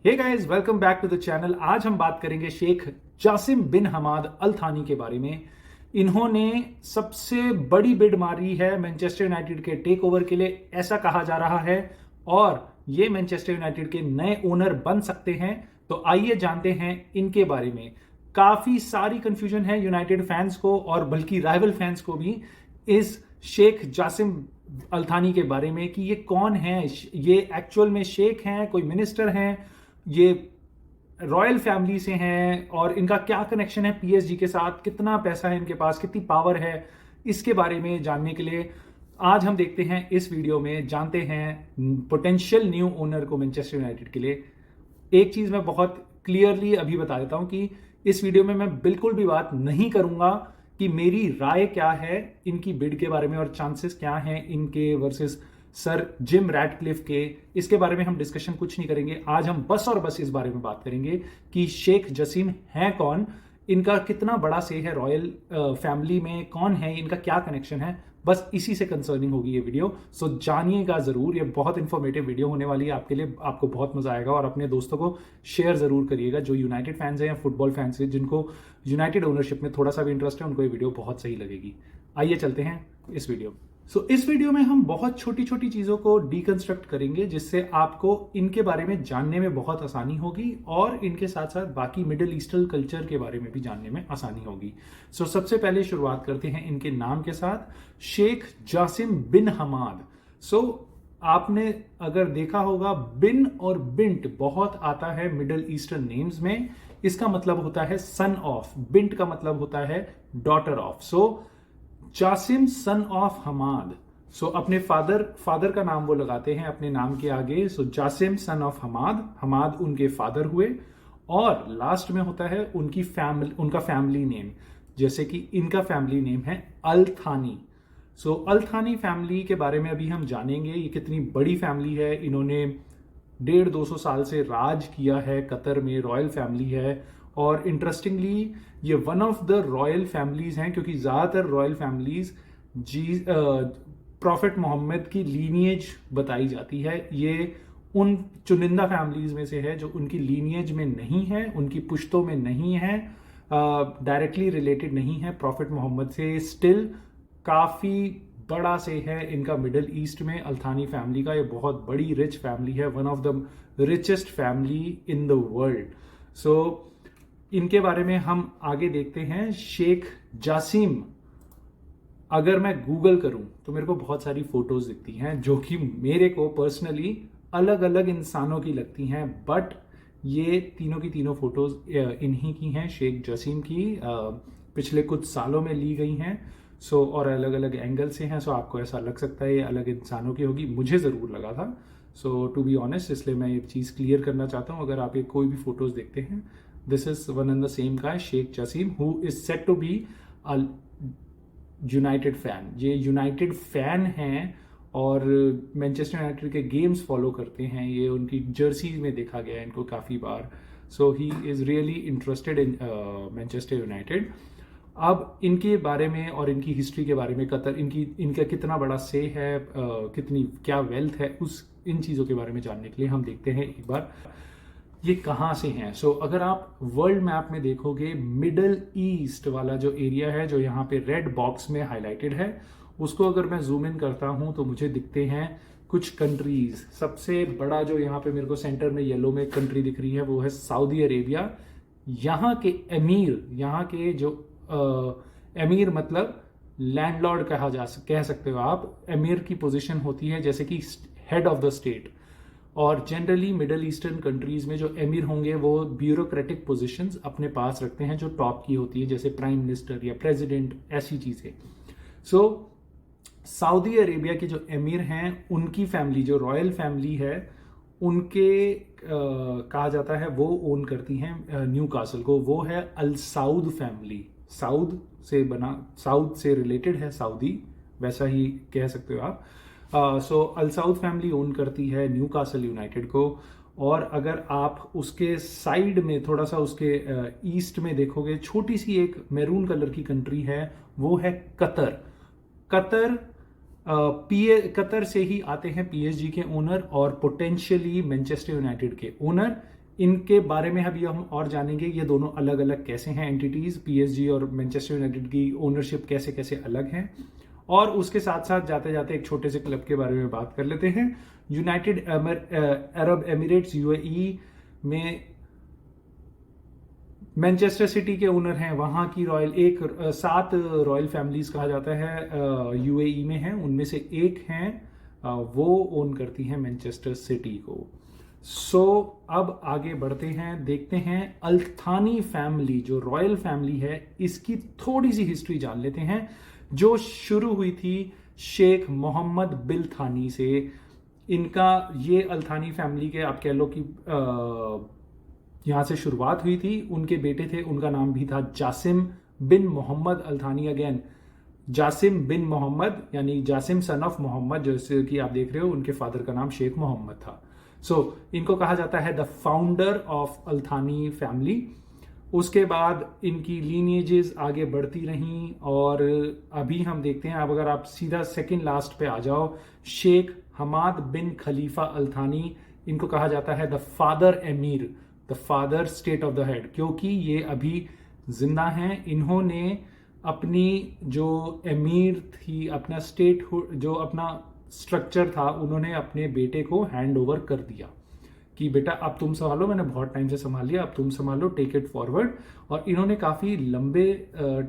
Hey guys, welcome back to the channel. आज हम बात करेंगे शेख जासिम बिन हमाद अल थानी के बारे में। इन्होंने सबसे बड़ी बिड मारी है मैनचेस्टर यूनाइटेड के टेक ओवर के लिए, ऐसा कहा जा रहा है, और ये मैनचेस्टर यूनाइटेड के नए ओनर बन सकते हैं। तो आइए जानते हैं इनके बारे में। काफी सारी कंफ्यूजन है यूनाइटेड फैंस को और बल्कि राइवल फैंस को भी इस शेख जासिम अल थानी के बारे में कि ये कौन है, ये एक्चुअल में शेख हैं, कोई मिनिस्टर हैं, ये रॉयल फैमिली से हैं, और इनका क्या कनेक्शन है पीएसजी के साथ, कितना पैसा है इनके पास, कितनी पावर है, इसके बारे में जानने के लिए आज हम देखते हैं इस वीडियो में, जानते हैं पोटेंशियल न्यू ओनर को मैनचेस्टर यूनाइटेड के लिए। एक चीज मैं बहुत क्लियरली अभी बता देता हूं कि इस वीडियो में मैं बिल्कुल भी बात नहीं करूंगा कि मेरी राय क्या है इनकी बिड के बारे में और चांसेस क्या हैं इनके वर्सेस सर जिम रैटक्लिफ के। इसके बारे में हम डिस्कशन कुछ नहीं करेंगे। आज हम बस और बस इस बारे में बात करेंगे कि शेख जसीम है कौन, इनका कितना बड़ा से है रॉयल फैमिली में, कौन है, इनका क्या कनेक्शन है। बस इसी से कंसर्निंग होगी ये वीडियो, सो जानिएगा जरूर। ये बहुत इंफॉर्मेटिव वीडियो होने वाली है आपके लिए, आपको बहुत मजा आएगा। और अपने दोस्तों को शेयर जरूर करिएगा जो यूनाइटेड फैंस हैं या फुटबॉल फैंस हैं, जिनको यूनाइटेड ओनरशिप में थोड़ा सा भी इंटरेस्ट है, उनको ये वीडियो बहुत सही लगेगी। आइए चलते हैं इस वीडियो। इस वीडियो में हम बहुत छोटी छोटी चीजों को डीकंस्ट्रक्ट करेंगे जिससे आपको इनके बारे में जानने में बहुत आसानी होगी और इनके साथ साथ बाकी मिडिल ईस्टर्न कल्चर के बारे में भी जानने में आसानी होगी। सबसे पहले शुरुआत करते हैं इनके नाम के साथ, शेख जासिम बिन हमाद। आपने अगर देखा होगा, बिन और बिंट बहुत आता है मिडिल ईस्टर्न नेम्स में। इसका मतलब होता है सन ऑफ, बिंट का मतलब होता है daughter of. Jassim son of Hamad. अपने फादर का नाम वो लगाते हैं अपने नाम के आगे। जासिम सन ऑफ हमाद, हमाद उनके फादर हुए, और लास्ट में होता है उनका फैमिली नेम, जैसे कि इनका फैमिली नेम है अल थानी। अल थानी फैमिली के बारे में अभी हम जानेंगे, ये कितनी बड़ी फैमिली है। इन्होंने 150-200 साल से राज किया है कतर में, रॉयल फैमिली है। और इंटरेस्टिंगली ये one of the royal families हैं, क्योंकि ज्यादातर रॉयल फैमिलीज प्रॉफिट मोहम्मद की लीनिएज बताई जाती है। ये उन चुनिंदा फैमिलीज में से है जो उनकी लीनिएज में नहीं है, उनकी पुश्तों में नहीं है, डायरेक्टली रिलेटेड नहीं है प्रॉफिट मोहम्मद से। स्टिल काफी बड़ा से है इनका मिडिल ईस्ट में अल थानी फैमिली का। ये बहुत बड़ी रिच फैमिली है, one of the richest family in the world. इनके बारे में हम आगे देखते हैं। शेख जासिम, अगर मैं गूगल करूं तो मेरे को बहुत सारी फोटोज दिखती हैं जो कि मेरे को पर्सनली अलग अलग इंसानों की लगती हैं, बट ये तीनों की तीनों फोटोज इन्हीं की हैं, शेख जासिम की। पिछले कुछ सालों में ली गई हैं। और अलग अलग एंगल से हैं। आपको ऐसा लग सकता है ये अलग इंसानों की होगी, मुझे ज़रूर लगा था। टू बी ऑनेस्ट, इसलिए मैं ये चीज़ क्लियर करना चाहता हूँ। अगर आप ये कोई भी फोटोज देखते हैं, this is one and the same guy, sheikh Jassim, who is set to be a United fan. ये यूनाइटेड फैन हैं और मैनचेस्टर यूनाइटेड के गेम्स फॉलो करते हैं। ये उनकी जर्सीज में देखा गया है इनको काफ़ी बार। He is really interested in Manchester United. अब इनके बारे में और इनकी हिस्ट्री के बारे में, कतर इनका कितना बड़ा से है, कितनी क्या वेल्थ है, इन चीज़ों के बारे में जानने के लिए हम देखते हैं एक बार ये कहाँ से हैं। अगर आप वर्ल्ड मैप में देखोगे, मिडल ईस्ट वाला जो एरिया है, जो यहाँ पे रेड बॉक्स में हाईलाइटेड है, उसको अगर मैं जूम इन करता हूँ तो मुझे दिखते हैं कुछ कंट्रीज। सबसे बड़ा जो यहाँ पे मेरे को सेंटर में येलो में कंट्री दिख रही है वो है सऊदी अरेबिया। यहाँ के एमीर, यहाँ के जो एमीर मतलब लैंडलॉर्ड कह सकते हो आप। एमीर की पोजीशन होती है जैसे कि हेड ऑफ द स्टेट, और जनरली मिडल ईस्टर्न कंट्रीज में जो एमीर होंगे वो ब्यूरोक्रेटिक पोजीशंस अपने पास रखते हैं जो टॉप की होती है, जैसे प्राइम मिनिस्टर या प्रेसिडेंट, ऐसी चीजें। सऊदी अरेबिया के जो एमीर हैं, उनकी फैमिली, जो रॉयल फैमिली है, उनके कहा जाता है वो ओन करती हैं न्यू कासल को। वो है अल साउद फैमिली। साउद से रिलेटेड है सऊदी, वैसा ही कह सकते हो आप। अल साउद फैमिली ओन करती है न्यू कासल यूनाइटेड को। और अगर आप उसके साइड में थोड़ा सा उसके ईस्ट में देखोगे, छोटी सी एक मैरून कलर की कंट्री है, वो है कतर। कतर से ही आते हैं पीएसजी के ओनर और पोटेंशियली मैनचेस्टर यूनाइटेड के ओनर। इनके बारे में अभी हम और जानेंगे, ये दोनों अलग अलग कैसे हैं एंटिटीज, पीएसजी और मैनचेस्टर यूनाइटेड की ओनरशिप कैसे कैसे अलग हैं। और उसके साथ साथ जाते जाते एक छोटे से क्लब के बारे में बात कर लेते हैं। यूनाइटेड अरब एमिरेट्स यूएई में मैनचेस्टर सिटी के ओनर हैं, वहाँ की सात रॉयल फैमिलीज कहा जाता है यूएई में हैं, उनमें से एक हैं वो ओन करती हैं मैनचेस्टर सिटी को। अब आगे बढ़ते हैं, देखते हैं अल्थानी फैमिली जो रॉयल फैमिली है इसकी थोड़ी सी हिस्ट्री जान लेते हैं, जो शुरू हुई थी शेख मोहम्मद बिल थानी से। इनका ये अल्थानी फैमिली के आप कह लो कि यहाँ से शुरुआत हुई थी। उनके बेटे थे, उनका नाम भी था जासिम बिन मोहम्मद अल्थानी। अगेन जासिम बिन मोहम्मद यानी जासिम सन ऑफ मोहम्मद, जैसे कि आप देख रहे हो उनके फादर का नाम शेख मोहम्मद था। इनको कहा जाता है the founder of Al Thani family. उसके बाद इनकी लीनिएजेस आगे बढ़ती रहीं और अभी हम देखते हैं, अब अगर आप सीधा सेकंड लास्ट पे आ जाओ, शेख हमाद बिन खलीफा अल्थानी, इनको कहा जाता है the father emir, the father state of the head, क्योंकि ये अभी जिंदा हैं। इन्होंने अपनी जो एमीर थी, अपना स्टेट जो अपना स्ट्रक्चर था, उन्होंने अपने बेटे को हैंड ओवर कर दिया कि बेटा अब तुम संभालो, मैंने बहुत टाइम से संभाल लिया, अब तुम संभालो, टेक इट फॉरवर्ड। और इन्होंने काफ़ी लंबे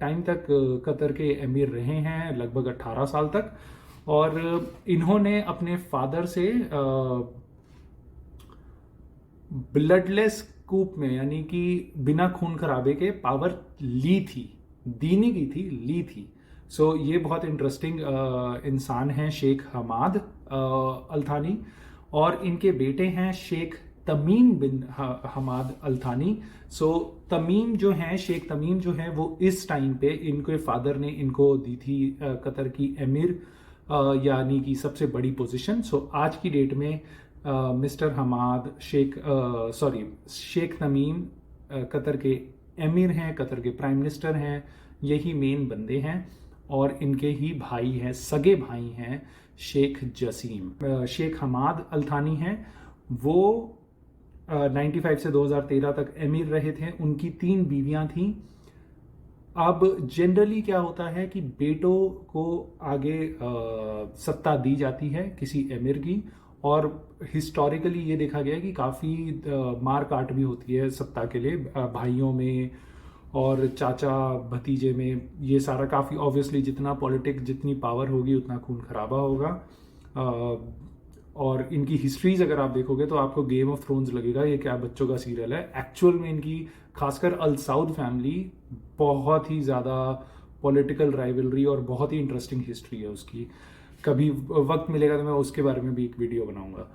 टाइम तक कतर के एमीर रहे हैं, लगभग 18 साल तक। और इन्होंने अपने फादर से ब्लडलेस कूप में, यानी कि बिना खून खराबे के, पावर ली थी, दी नहीं की थी, ली थी। ये बहुत इंटरेस्टिंग इंसान हैं शेख हमाद अल्थानी। और इनके बेटे हैं शेख तमीम बिन हमाद अल्थानी। तमीम जो हैं, शेख तमीम जो हैं, वो इस टाइम पे इनके फादर ने इनको दी थी कतर की एमिर यानी कि सबसे बड़ी पोजीशन। आज की डेट में मिस्टर हमाद शेख तमीम कतर के एमिर हैं, कतर के प्राइम मिनिस्टर हैं, यही मेन बंदे हैं। और इनके ही भाई हैं, सगे भाई हैं शेख जसीम। शेख हमाद अल्थानी हैं, वो 95 से 2013 तक एमिर रहे थे। उनकी 3 बीवियां थीं। अब जनरली क्या होता है कि बेटों को आगे सत्ता दी जाती है किसी एमिर की, और हिस्टोरिकली ये देखा गया है कि काफ़ी मार काट भी होती है सत्ता के लिए, भाइयों में और चाचा भतीजे में। ये सारा काफ़ी ऑब्वियसली, जितना पॉलिटिक्स, जितनी पावर होगी उतना खून खराबा होगा। और इनकी हिस्ट्रीज अगर आप देखोगे तो आपको गेम ऑफ थ्रोन्स लगेगा ये क्या बच्चों का सीरियल है। एक्चुअल में इनकी, खासकर अल साउद फैमिली, बहुत ही ज़्यादा पॉलिटिकल राइवलरी और बहुत ही इंटरेस्टिंग हिस्ट्री है उसकी। कभी वक्त मिलेगा तो मैं उसके बारे में भी एक वीडियो बनाऊंगा।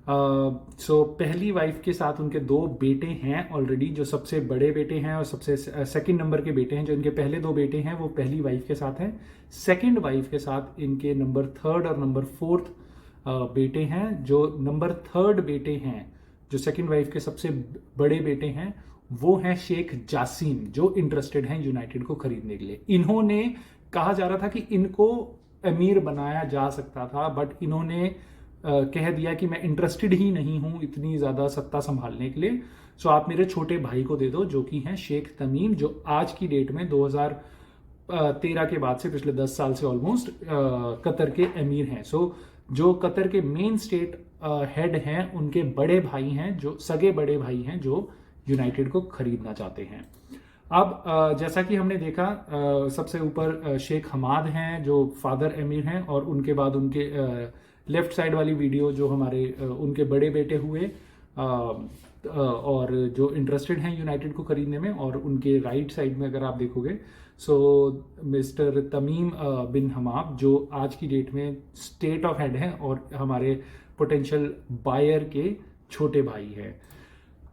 पहली वाइफ के साथ उनके 2 बेटे हैं ऑलरेडी, जो सबसे बड़े बेटे हैं और सबसे सेकंड नंबर के बेटे हैं। जो इनके पहले 2 बेटे हैं वो पहली वाइफ के साथ हैं। सेकंड वाइफ के साथ इनके नंबर 3rd और नंबर 4th बेटे हैं। जो नंबर 3rd बेटे हैं, जो सेकंड वाइफ के सबसे बड़े बेटे हैं, वो हैं शेख जासिम, जो इंटरेस्टेड हैं यूनाइटेड को खरीदने के लिए। इन्होंने, कहा जा रहा था कि इनको अमीर बनाया जा सकता था, बट इन्होंने कह दिया कि मैं इंटरेस्टेड ही नहीं हूं इतनी ज्यादा सत्ता संभालने के लिए। आप मेरे छोटे भाई को दे दो, जो कि हैं शेख तमीम, जो आज की डेट में 2013 के बाद से पिछले 10 साल से ऑलमोस्ट कतर के अमीर हैं। जो कतर के मेन स्टेट हेड हैं, उनके बड़े भाई हैं, जो सगे बड़े भाई हैं, जो यूनाइटेड को खरीदना चाहते हैं। अब जैसा कि हमने देखा, सबसे ऊपर शेख हमाद हैं जो फादर एमिर हैं, और उनके बाद उनके लेफ्ट साइड वाली वीडियो जो हमारे उनके बड़े बेटे हुए और जो इंटरेस्टेड हैं यूनाइटेड को खरीदने में। और उनके राइट साइड में अगर आप देखोगे, मिस्टर तमीम बिन हमाद, जो आज की डेट में स्टेट ऑफ हेड हैं और हमारे पोटेंशियल बायर के छोटे भाई हैं।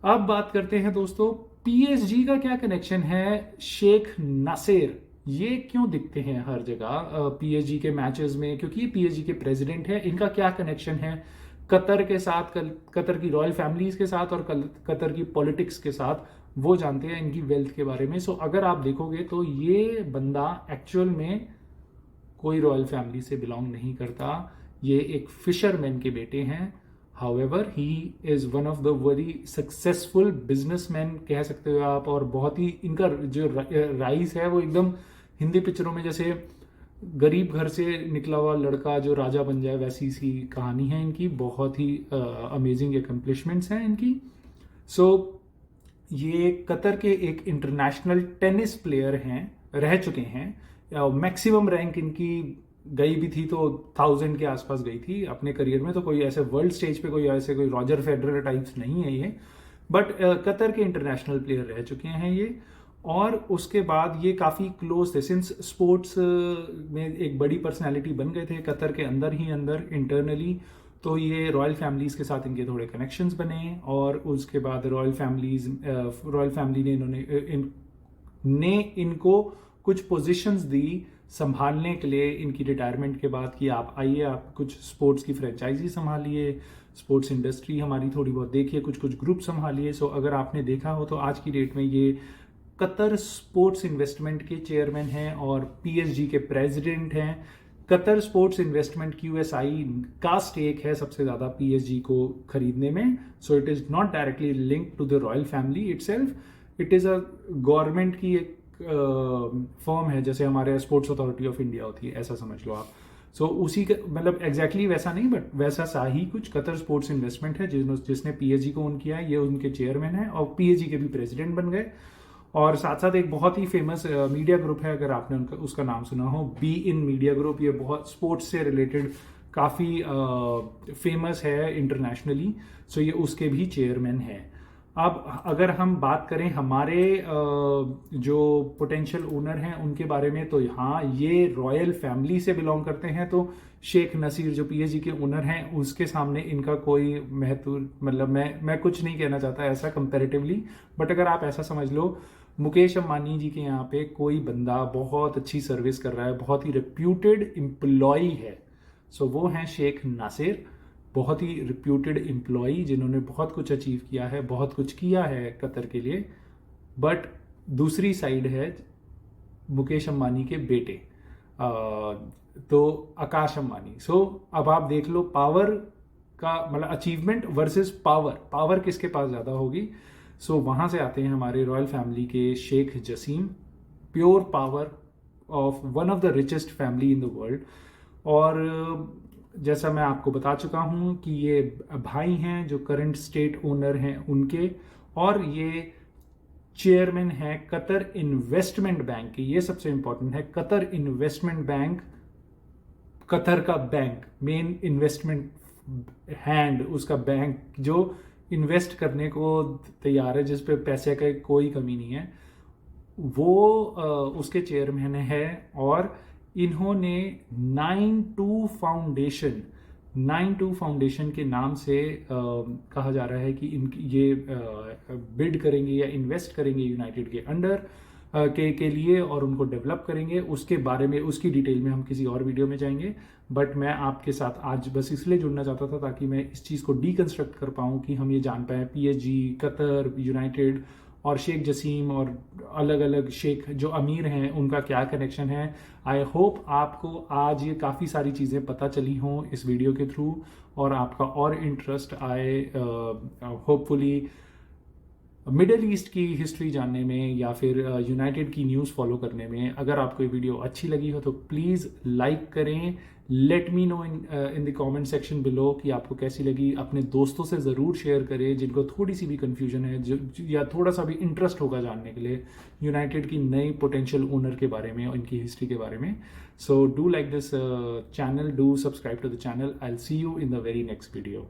अब बात करते हैं दोस्तों, पीएसजी का क्या कनेक्शन है शेख नासिर, ये क्यों दिखते हैं हर जगह पीएसजी के मैचेस में, क्योंकि ये पीएसजी के प्रेसिडेंट है। इनका क्या कनेक्शन है कतर के साथ, कतर की रॉयल फैमिलीज के साथ और कतर की पॉलिटिक्स के साथ, वो जानते हैं इनकी वेल्थ के बारे में। अगर आप देखोगे तो ये बंदा एक्चुअल में कोई रॉयल फैमिली से बिलोंग नहीं करता। ये एक फिशरमैन के बेटे हैं, however he is one of the very successful businessman कह सकते हो आप, और बहुत ही इनका जो राइज है वो एकदम हिंदी पिक्चरों में जैसे गरीब घर से निकला हुआ लड़का जो राजा बन जाए वैसी सी कहानी है इनकी। बहुत ही अमेजिंग एक्म्प्लिशमेंट्स हैं इनकी। सो ये कतर के एक इंटरनेशनल टेनिस प्लेयर हैं, रह चुके हैं। मैक्सिमम रैंक इनकी गई भी थी तो 1000 के आसपास गई थी अपने करियर में। तो कोई ऐसे वर्ल्ड स्टेज पे कोई ऐसे कोई रॉजर फेडरर टाइप्स नहीं है ये, बट कतर के इंटरनेशनल प्लेयर रह चुके हैं ये। और उसके बाद ये काफ़ी क्लोज थे, सिंस स्पोर्ट्स में एक बड़ी पर्सनैलिटी बन गए थे कतर के अंदर ही अंदर इंटरनली। तो ये रॉयल फैमिलीज़ के साथ इनके थोड़े कनेक्शंस बने, और उसके बाद रॉयल फैमिली ने इनको कुछ पोजीशंस दी संभालने के लिए इनकी रिटायरमेंट के बाद कि आप आइए, आप कुछ स्पोर्ट्स की फ्रेंचाइजी संभालिए, स्पोर्ट्स इंडस्ट्री हमारी थोड़ी बहुत देखिए, कुछ कुछ ग्रुप संभालिए। सो अगर आपने देखा हो तो आज की डेट में ये कतर स्पोर्ट्स इन्वेस्टमेंट के चेयरमैन हैं और PSG के प्रेसिडेंट हैं। कतर स्पोर्ट्स इन्वेस्टमेंट QSI का स्टेक है सबसे ज़्यादा PSG को खरीदने में। So it is not directly linked to the royal family itself, it is a government की एक फर्म है, जैसे हमारे स्पोर्ट्स अथॉरिटी ऑफ इंडिया होती है, ऐसा समझ लो आप। सो उसी का मतलब एग्जैक्टली वैसा नहीं, बट वैसा सा ही कुछ कतर स्पोर्ट्स इन्वेस्टमेंट है जिसने PSG को ओन किया है। ये उनके चेयरमैन है और PSG के भी प्रेसिडेंट बन गए। और साथ साथ एक बहुत ही फेमस मीडिया ग्रुप है, अगर आपने उसका नाम सुना हो, बी इन मीडिया ग्रुप। ये बहुत स्पोर्ट्स से रिलेटेड काफ़ी फेमस है इंटरनेशनली। सो ये उसके भी चेयरमैन है। अब अगर हम बात करें हमारे जो पोटेंशियल ओनर हैं उनके बारे में, तो हाँ, ये रॉयल फैमिली से बिलोंग करते हैं। तो शेख नसीर जो PSG के ओनर हैं उसके सामने इनका कोई महत्व, मतलब मैं कुछ नहीं कहना चाहता ऐसा कंपैरेटिवली, बट अगर आप ऐसा समझ लो, मुकेश अंबानी जी के यहाँ पे कोई बंदा बहुत अच्छी सर्विस कर रहा है, बहुत ही रिप्यूटेड एम्प्लॉई है, सो वो हैं शेख नासिर। बहुत ही रिप्यूटेड एम्प्लॉई जिन्होंने बहुत कुछ अचीव किया है, बहुत कुछ किया है कतर के लिए। बट दूसरी साइड है मुकेश अंबानी के बेटे, तो आकाश अंबानी। सो अब आप देख लो पावर का मतलब अचीवमेंट वर्सेस पावर किसके पास ज़्यादा होगी। सो वहाँ से आते हैं हमारे रॉयल फैमिली के sheikh Jassim, pure power of one of the richest family in the world. और जैसा मैं आपको बता चुका हूँ कि ये भाई हैं जो करंट स्टेट ओनर हैं उनके, और ये चेयरमैन है कतर इन्वेस्टमेंट बैंक के। ये सबसे इंपॉर्टेंट है, कतर इन्वेस्टमेंट बैंक, कतर का बैंक, मेन इन्वेस्टमेंट हैंड, उसका बैंक जो इन्वेस्ट करने को तैयार है, जिस पे पैसे का कोई कमी नहीं है, वो उसके चेयरमैन है। और इन्होंने 92 फाउंडेशन के नाम से कहा जा रहा है कि ये बिड करेंगे या इन्वेस्ट करेंगे यूनाइटेड के अंडर के लिए, और उनको डेवलप करेंगे। उसके बारे में, उसकी डिटेल में हम किसी और वीडियो में जाएंगे। बट मैं आपके साथ आज बस इसलिए जुड़ना चाहता था ताकि मैं इस चीज़ को डीकंस्ट्रक्ट कर पाऊँ कि हम ये जान पाएँ PSG, कतर, यूनाइटेड और शेख जसीम और अलग अलग शेख जो अमीर हैं उनका क्या कनेक्शन है। आई होप आपको आज ये काफ़ी सारी चीज़ें पता चली हों इस वीडियो के थ्रू, और आपका और इंटरेस्ट आए होपफुली मिडिल ईस्ट की हिस्ट्री जानने में या फिर यूनाइटेड की न्यूज़ फॉलो करने में। अगर आपको ये वीडियो अच्छी लगी हो तो प्लीज़ लाइक करें, let me know in the comment section below कि आपको कैसी लगी। अपने दोस्तों से ज़रूर शेयर करें जिनको थोड़ी सी भी कन्फ्यूजन है, जो या थोड़ा सा भी इंटरेस्ट होगा जानने के लिए यूनाइटेड की नई पोटेंशियल ओनर के बारे में और इनकी हिस्ट्री के बारे में। So do like this channel, do subscribe to the channel. I will see you in the very next video.